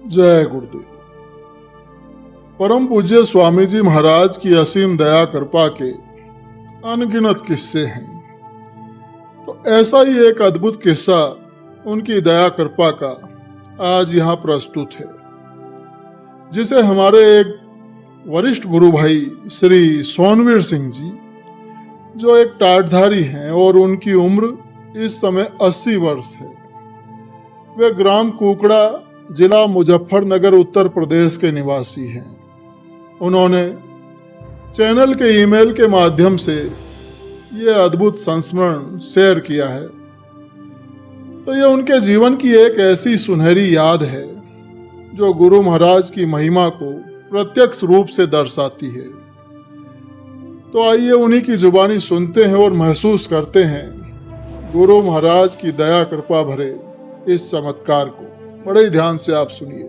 जय गुरुदेव। परम पूज्य स्वामी जी महाराज की असीम दया कृपा के अनगिनत किस्से हैं। तो ऐसा ही एक अद्भुत किस्सा उनकी दया कृपा का आज यहाँ प्रस्तुत है, जिसे हमारे एक वरिष्ठ गुरु भाई श्री सोनवीर सिंह जी, जो एक टाटधारी हैं और उनकी उम्र इस समय 80 वर्ष है। वे ग्राम कुकड़ा, जिला मुजफ्फरनगर, उत्तर प्रदेश के निवासी हैं। उन्होंने चैनल के ईमेल के माध्यम से ये अद्भुत संस्मरण शेयर किया है। तो ये उनके जीवन की एक ऐसी सुनहरी याद है जो गुरु महाराज की महिमा को प्रत्यक्ष रूप से दर्शाती है। तो आइए उन्हीं की जुबानी सुनते हैं और महसूस करते हैं गुरु महाराज की दया कृपा भरे इस चमत्कार को। बड़े ही ध्यान से आप सुनिए।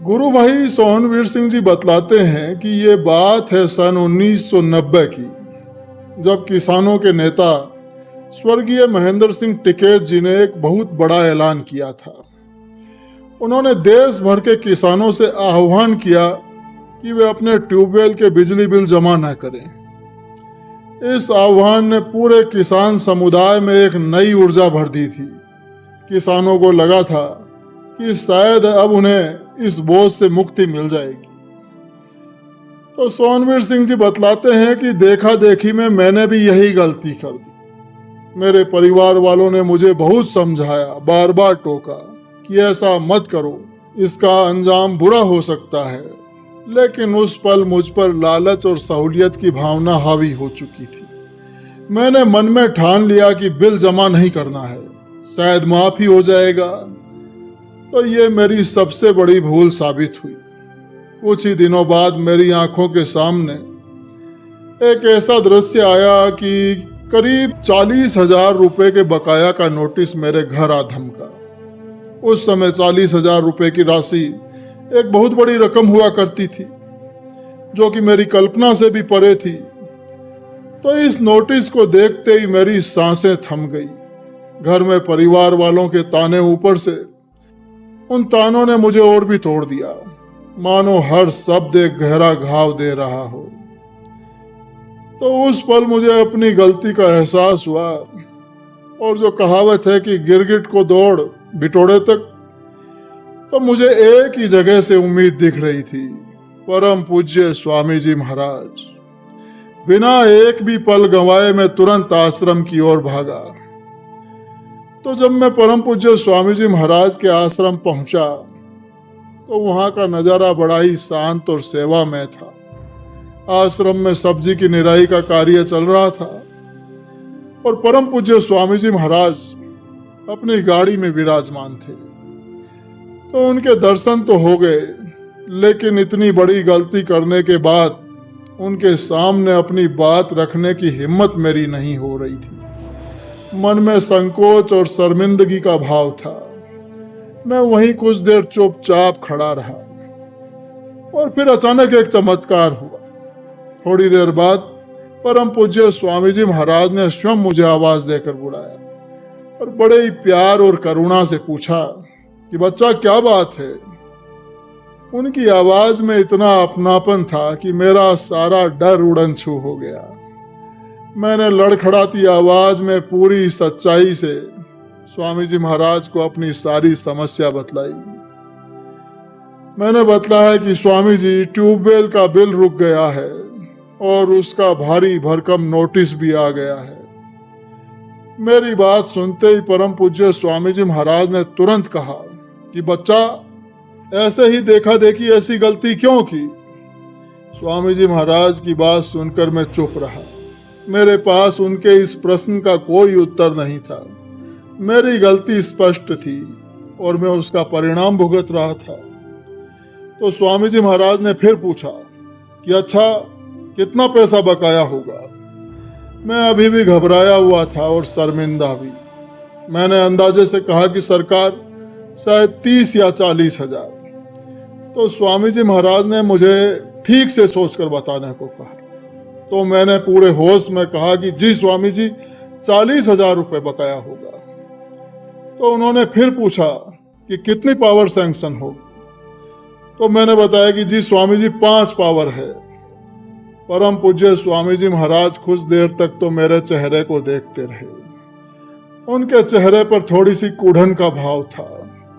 गुरु भाई सोनवीर सिंह जी बतलाते हैं कि ये बात है सन 1990 की, जब किसानों के नेता स्वर्गीय महेंद्र सिंह टिकैत जी ने एक बहुत बड़ा ऐलान किया था। उन्होंने देश भर के किसानों से आह्वान किया कि वे अपने ट्यूबवेल के बिजली बिल जमा न करें। इस आह्वान ने पूरे किसान समुदाय में एक नई ऊर्जा भर दी थी। किसानों को लगा था कि शायद अब उन्हें इस बोझ से मुक्ति मिल जाएगी। तो सोनवीर सिंह जी बतलाते हैं कि देखा देखी में मैंने भी यही गलती कर दी। मेरे परिवार वालों ने मुझे बहुत समझाया, बार बार टोका कि ऐसा मत करो, इसका अंजाम बुरा हो सकता है। लेकिन उस पल मुझ पर लालच और सहूलियत की भावना हावी हो चुकी थी। मैंने मन में ठान लिया कि बिल जमा नहीं करना है, शायद माफ ही हो जाएगा। तो ये मेरी सबसे बड़ी भूल साबित हुई। कुछ ही दिनों बाद मेरी आंखों के सामने एक ऐसा दृश्य आया कि करीब 40,000 रुपए के बकाया का नोटिस मेरे घर आ धमका। उस समय 40,000 रुपए की राशि एक बहुत बड़ी रकम हुआ करती थी, जो कि मेरी कल्पना से भी परे थी। तो इस नोटिस को देखते ही मेरी सांसें थम गई। घर में परिवार वालों के ताने ऊपर से उन तानों ने मुझे और भी तोड़ दिया, मानो हर शब्द एक गहरा घाव दे रहा हो। तो उस पल मुझे अपनी गलती का एहसास हुआ, और जो कहावत है कि गिरगिट को दौड़ बिटोड़े तक, तो मुझे एक ही जगह से उम्मीद दिख रही थी, परम पूज्य स्वामी जी महाराज। बिना एक भी पल गंवाए मैं तुरंत आश्रम की ओर भागा। तो जब मैं परम पूज्य स्वामी जी महाराज के आश्रम पहुंचा तो वहां का नजारा बड़ा ही शांत और सेवामय था। आश्रम में सब्जी की निराई का कार्य चल रहा था और परम पूज्य स्वामी जी महाराज अपनी गाड़ी में विराजमान थे। तो उनके दर्शन तो हो गए, लेकिन इतनी बड़ी गलती करने के बाद उनके सामने अपनी बात रखने की हिम्मत मेरी नहीं हो रही थी। मन में संकोच और शर्मिंदगी का भाव था। मैं वहीं कुछ देर चुपचाप खड़ा रहा और फिर अचानक एक चमत्कार हुआ। थोड़ी देर बाद परम पूज्य स्वामी जी महाराज ने स्वयं मुझे आवाज देकर बुलाया और बड़े ही प्यार और करुणा से पूछा कि बच्चा, क्या बात है। उनकी आवाज में इतना अपनापन था कि मेरा सारा डर उड़न छू हो गया। मैंने लड़खड़ाती आवाज में पूरी सच्चाई से स्वामी जी महाराज को अपनी सारी समस्या बतलाई। मैंने बतलाया कि स्वामी जी, ट्यूबवेल का बिल रुक गया है और उसका भारी भरकम नोटिस भी आ गया है। मेरी बात सुनते ही परम पूज्य स्वामी जी महाराज ने तुरंत कहा कि बच्चा, ऐसे ही देखा देखी ऐसी गलती क्यों की। स्वामी जी महाराज की बात सुनकर मैं चुप रहा। मेरे पास उनके इस प्रश्न का कोई उत्तर नहीं था। मेरी गलती स्पष्ट थी और मैं उसका परिणाम भुगत रहा था। तो स्वामी जी महाराज ने फिर पूछा कि अच्छा, कितना पैसा बकाया होगा। मैं अभी भी घबराया हुआ था और शर्मिंदा भी। मैंने अंदाजे से कहा कि सरकार, शायद 30 या 40,000। तो स्वामी जी महाराज ने मुझे ठीक से सोचकर बताने को कहा। तो मैंने पूरे होश में कहा कि जी स्वामी जी, 40,000 रुपये बकाया होगा। तो उन्होंने फिर पूछा कि कितनी पावर सैंक्शन हो। तो मैंने बताया कि जी स्वामी जी 5 पावर है। परम पूज्य स्वामी जी महाराज कुछ देर तक तो मेरे चेहरे को देखते रहे। उनके चेहरे पर थोड़ी सी कुढ़न का भाव था,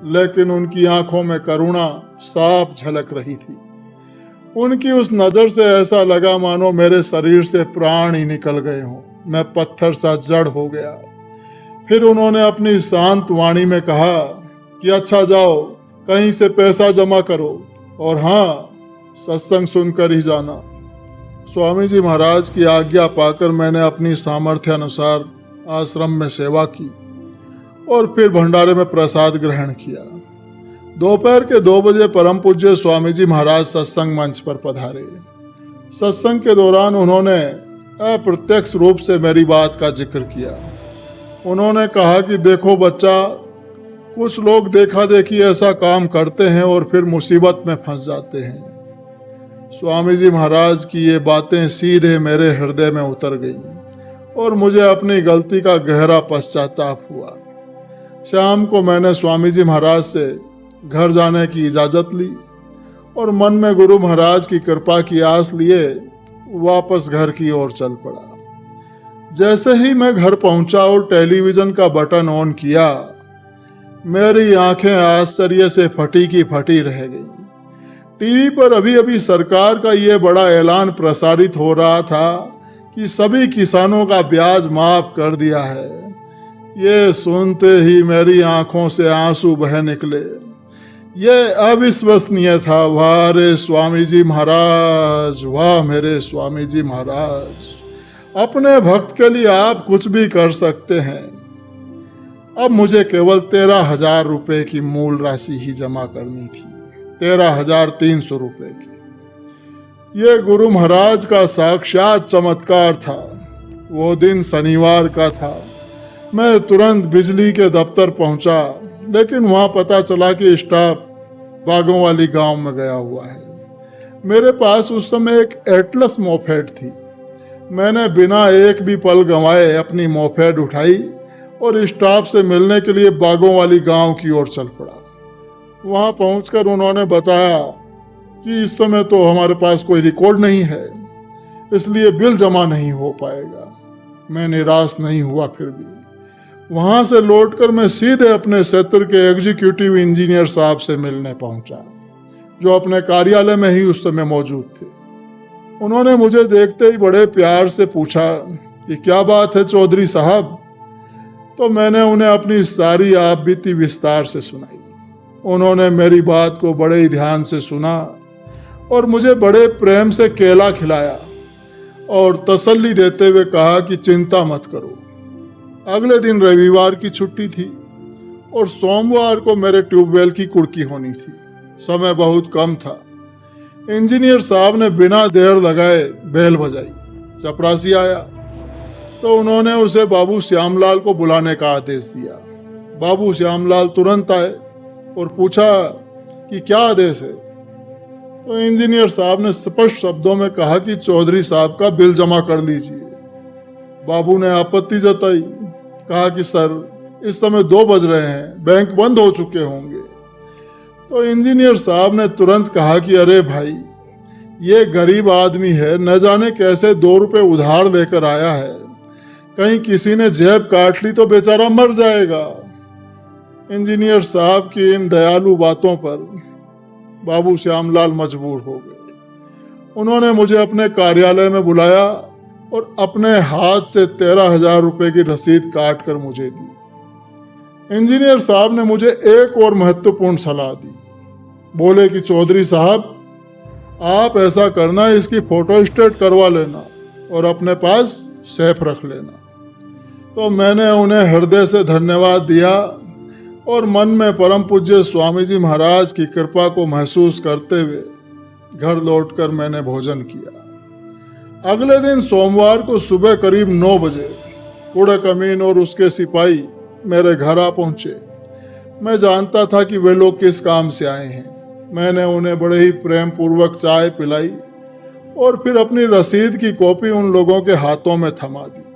लेकिन उनकी आंखों में करुणा साफ झलक रही थी। उनकी उस नजर से ऐसा लगा मानो मेरे शरीर से प्राण ही निकल गए हों। मैं पत्थर सा जड़ हो गया। फिर उन्होंने अपनी शांत वाणी में कहा कि अच्छा जाओ, कहीं से पैसा जमा करो और हाँ, सत्संग सुनकर ही जाना। स्वामी जी महाराज की आज्ञा पाकर मैंने अपनी सामर्थ्य अनुसार आश्रम में सेवा की और फिर भंडारे में प्रसाद ग्रहण किया। दोपहर के 2 बजे परम पूज्य स्वामी जी महाराज सत्संग मंच पर पधारे। सत्संग के दौरान उन्होंने अप्रत्यक्ष रूप से मेरी बात का जिक्र किया। उन्होंने कहा कि देखो बच्चा, कुछ लोग देखा देखी ऐसा काम करते हैं और फिर मुसीबत में फंस जाते हैं। स्वामी जी महाराज की ये बातें सीधे मेरे हृदय में उतर गईं और मुझे अपनी गलती का गहरा पश्चाताप हुआ। शाम को मैंने स्वामी जी महाराज से घर जाने की इजाज़त ली और मन में गुरु महाराज की कृपा की आस लिए वापस घर की ओर चल पड़ा। जैसे ही मैं घर पहुंचा और टेलीविज़न का बटन ऑन किया, मेरी आंखें आश्चर्य से फटी की फटी रह गईं। टीवी पर अभी अभी सरकार का ये बड़ा ऐलान प्रसारित हो रहा था कि सभी किसानों का ब्याज माफ कर दिया है। ये सुनते ही मेरी आंखों से आंसू बह निकले। ये अविश्वसनीय था। वाह रे स्वामी जी महाराज, वाह मेरे स्वामी जी महाराज, अपने भक्त के लिए आप कुछ भी कर सकते हैं। अब मुझे केवल 13,000 रुपये की मूल राशि ही जमा करनी थी, 13,300 रुपये की। ये गुरु महाराज का साक्षात चमत्कार था। वो दिन शनिवार का था। मैं तुरंत बिजली के दफ्तर पहुंचा, लेकिन वहां पता चला कि स्टाफ बागों वाली गांव में गया हुआ है। मेरे पास उस समय एक एटलस मोपेड थी। मैंने बिना एक भी पल गंवाए अपनी मोपेड उठाई और स्टाफ से मिलने के लिए बागों वाली गांव की ओर चल पड़ा। वहां पहुंचकर उन्होंने बताया कि इस समय तो हमारे पास कोई रिकॉर्ड नहीं है, इसलिए बिल जमा नहीं हो पाएगा। मैं निराश नहीं हुआ। फिर भी वहां से लौटकर मैं सीधे अपने क्षेत्र के एग्जीक्यूटिव इंजीनियर साहब से मिलने पहुंचा, जो अपने कार्यालय में ही उस समय मौजूद थे। उन्होंने मुझे देखते ही बड़े प्यार से पूछा कि क्या बात है चौधरी साहब। तो मैंने उन्हें अपनी सारी आप बीती विस्तार से सुनाई। उन्होंने मेरी बात को बड़े ही ध्यान से सुना और मुझे बड़े प्रेम से केला खिलाया और तसल्ली देते हुए कहा कि चिंता मत करो। अगले दिन रविवार की छुट्टी थी और सोमवार को मेरे ट्यूबवेल की कुड़की होनी थी। समय बहुत कम था। इंजीनियर साहब ने बिना देर लगाए बेल बजाई। चपरासी आया तो उन्होंने उसे बाबू श्यामलाल को बुलाने का आदेश दिया। बाबू श्यामलाल तुरंत आए और पूछा कि क्या आदेश है। तो इंजीनियर साहब ने स्पष्ट शब्दों में कहा कि चौधरी साहब का बिल जमा कर लीजिए। बाबू ने आपत्ति जताई, कहा कि सर इस समय 2 बज रहे हैं, बैंक बंद हो चुके होंगे। तो इंजीनियर साहब ने तुरंत कहा कि अरे भाई, ये गरीब आदमी है, न जाने कैसे 2 रुपए उधार लेकर आया है, कहीं किसी ने जेब काट ली तो बेचारा मर जाएगा। इंजीनियर साहब की इन दयालु बातों पर बाबू श्यामलाल मजबूर हो गए। उन्होंने मुझे अपने कार्यालय में बुलाया और अपने हाथ से 13,000 रुपये की रसीद काट कर मुझे दी। इंजीनियर साहब ने मुझे एक और महत्वपूर्ण सलाह दी। बोले कि चौधरी साहब, आप ऐसा करना, इसकी फोटो स्टेट करवा लेना और अपने पास सेफ रख लेना। तो मैंने उन्हें हृदय से धन्यवाद दिया और मन में परम पूज्य स्वामी जी महाराज की कृपा को महसूस करते हुए घर लौटकर मैंने भोजन किया। अगले दिन सोमवार को सुबह करीब 9 बजे कूड़े कमीन और उसके सिपाही मेरे घर आ पहुंचे। मैं जानता था कि वे लोग किस काम से आए हैं। मैंने उन्हें बड़े ही प्रेम पूर्वक चाय पिलाई और फिर अपनी रसीद की कॉपी उन लोगों के हाथों में थमा दी।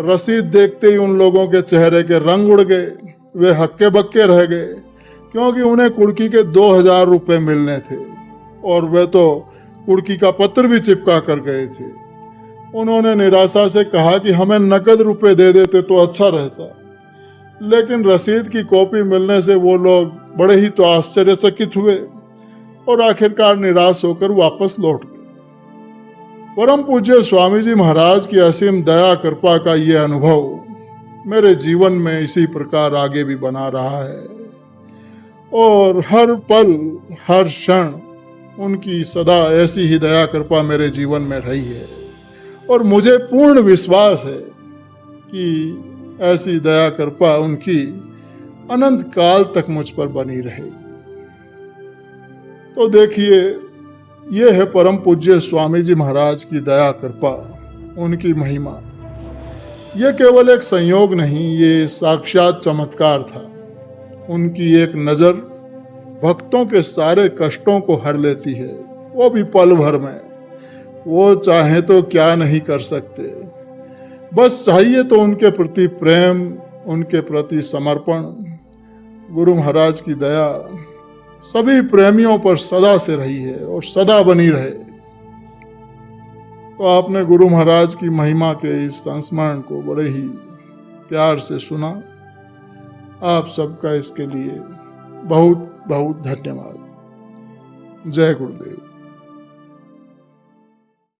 रसीद देखते ही उन लोगों के चेहरे के रंग उड़ गए। वे हक्के बक्के रह गए क्योंकि उन्हें कुर्की के 2000 रुपये मिलने थे और वे तो कुर्की का पत्र भी चिपका कर गए थे। उन्होंने निराशा से कहा कि हमें नकद रुपए दे देते तो अच्छा रहता, लेकिन रसीद की कॉपी मिलने से वो लोग बड़े ही तो आश्चर्यचकित हुए और आखिरकार निराश होकर वापस लौट गए। परम पूज्य स्वामी जी महाराज की असीम दया कृपा का ये अनुभव मेरे जीवन में इसी प्रकार आगे भी बना रहा है और हर पल हर क्षण उनकी सदा ऐसी ही दया कृपा मेरे जीवन में रही है और मुझे पूर्ण विश्वास है कि ऐसी दया कृपा उनकी अनंत काल तक मुझ पर बनी रहेगी। तो देखिए, ये है परम पूज्य स्वामी जी महाराज की दया कृपा, उनकी महिमा। ये केवल एक संयोग नहीं, ये साक्षात चमत्कार था। उनकी एक नज़र भक्तों के सारे कष्टों को हर लेती है, वो भी पल भर में। वो चाहे तो क्या नहीं कर सकते, बस चाहिए तो उनके प्रति प्रेम, उनके प्रति समर्पण। गुरु महाराज की दया सभी प्रेमियों पर सदा से रही है और सदा बनी रहे। तो आपने गुरु महाराज की महिमा के इस संस्मरण को बड़े ही प्यार से सुना। आप सबका इसके लिए बहुत बहुत धन्यवाद। जय गुरुदेव।